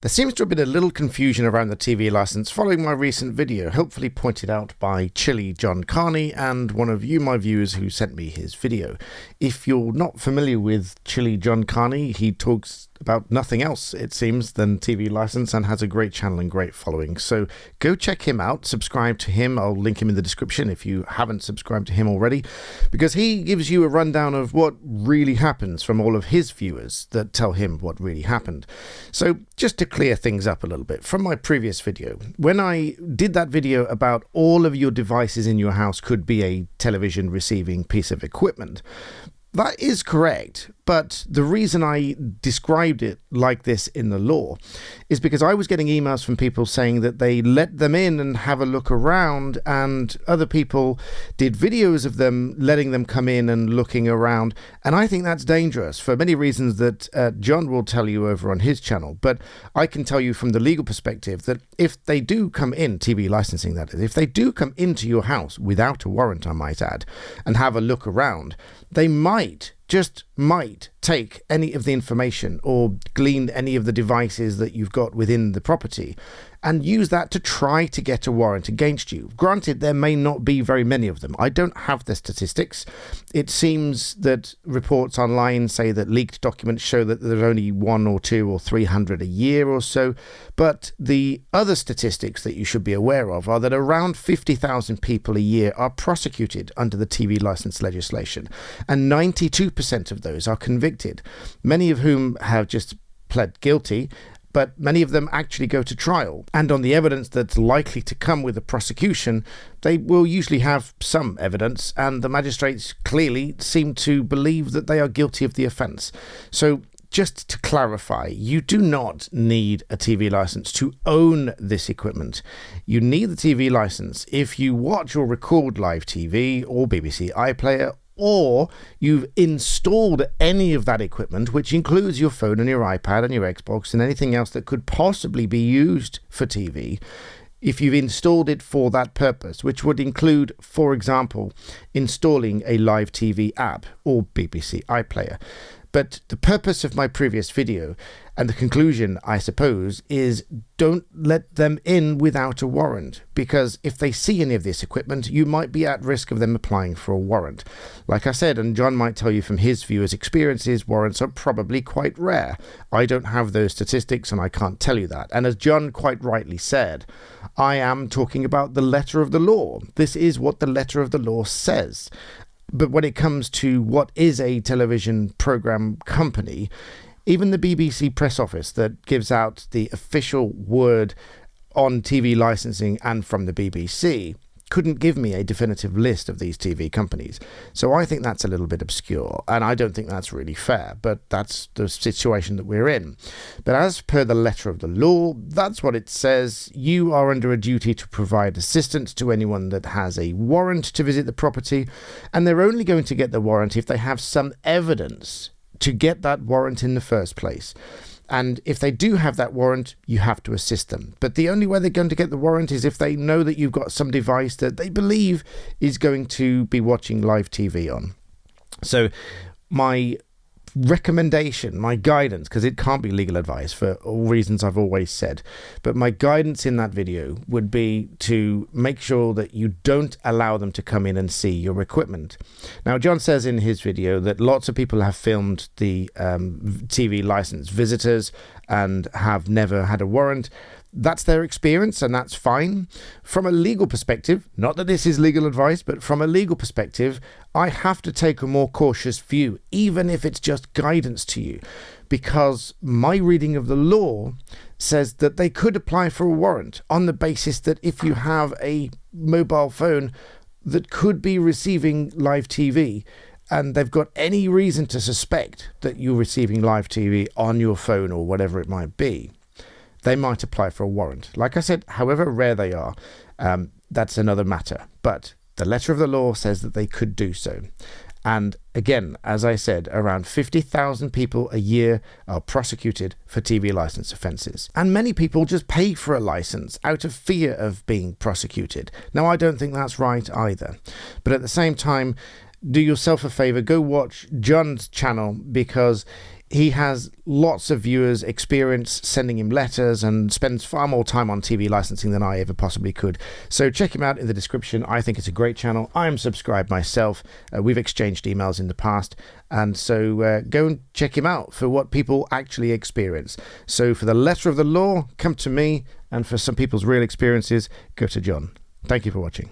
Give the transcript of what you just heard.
There seems to have been a little confusion around the TV license following my recent video, helpfully pointed out by Chilly John Carney and one of you, my viewers, who sent me his video. If you're not familiar with Chilly John Carney, he talks about nothing else, it seems, than TV license and has a great channel and great following. So go check him out, subscribe to him. I'll link him in the description if you haven't subscribed to him already, because he gives you a rundown of what really happens from all of his viewers that tell him what really happened. So just to clear things up a little bit from my previous video, when I did that video about all of your devices in your house could be a television receiving piece of equipment, that is correct, but the reason I described it like this in the law is because I was getting emails from people saying that they let them in and have a look around, and other people did videos of them letting them come in and looking around, and I think that's dangerous for many reasons that John will tell you over on his channel. But I can tell you from the legal perspective that if they do come in, TV licensing that is, if they do come into your house without a warrant, I might add, and have a look around, they just might take any of the information or glean any of the devices that you've got within the property and use that to try to get a warrant against you. Granted, there may not be very many of them. I don't have the statistics. It seems that reports online say that leaked documents show that there's only 100 or 200 or 300 a year or so. But the other statistics that you should be aware of are that around 50,000 people a year are prosecuted under the TV license legislation, and 92% of those are convicted, many of whom have just pled guilty, but many of them actually go to trial. And on the evidence that's likely to come with the prosecution, they will usually have some evidence, and the magistrates clearly seem to believe that they are guilty of the offence. So just to clarify, you do not need a TV license to own this equipment. You need the TV license if you watch or record live TV or BBC iPlayer, or you've installed any of that equipment, which includes your phone and your iPad and your Xbox and anything else that could possibly be used for TV. If you've installed it for that purpose, which would include, for example, installing a live TV app or BBC iPlayer. But the purpose of my previous video, and the conclusion, I suppose, is don't let them in without a warrant, because if they see any of this equipment, you might be at risk of them applying for a warrant. Like I said, and John might tell you from his viewers' experiences, warrants are probably quite rare. I don't have those statistics and I can't tell you that. And as John quite rightly said, I am talking about the letter of the law. This is what the letter of the law says. But when it comes to what is a television program company, even the BBC press office that gives out the official word on TV licensing and from the BBC couldn't give me a definitive list of these TV companies. So I think that's a little bit obscure, and I don't think that's really fair, but that's the situation that we're in. But as per the letter of the law, that's what it says. You are under a duty to provide assistance to anyone that has a warrant to visit the property, and they're only going to get the warrant if they have some evidence to get that warrant in the first place. And if they do have that warrant, you have to assist them. But the only way they're going to get the warrant is if they know that you've got some device that they believe is going to be watching live TV on. So my recommendation, my guidance, because it can't be legal advice for all reasons I've always said, but my guidance in that video would be to make sure that you don't allow them to come in and see your equipment. Now, John says in his video that lots of people have filmed the TV license visitors and have never had a warrant. That's their experience, and that's fine. From a legal perspective, not that this is legal advice, but from a legal perspective, I have to take a more cautious view, even if it's just guidance to you, because my reading of the law says that they could apply for a warrant on the basis that if you have a mobile phone that could be receiving live TV, and they've got any reason to suspect that you're receiving live TV on your phone or whatever it might be, they might apply for a warrant. Like I said, however rare they are, that's another matter. But the letter of the law says that they could do so. And again, as I said, around 50,000 people a year are prosecuted for TV license offences. And many people just pay for a license out of fear of being prosecuted. Now, I don't think that's right either. But at the same time, do yourself a favour, go watch John's channel, because He has lots of viewers, experience sending him letters, and spends far more time on TV licensing than I ever possibly could. So check him out in the description. I think it's a great channel. I'm subscribed myself. We've exchanged emails in the past. And so go and check him out for what people actually experience. So for the letter of the law, come to me. And for some people's real experiences, go to John. Thank you for watching.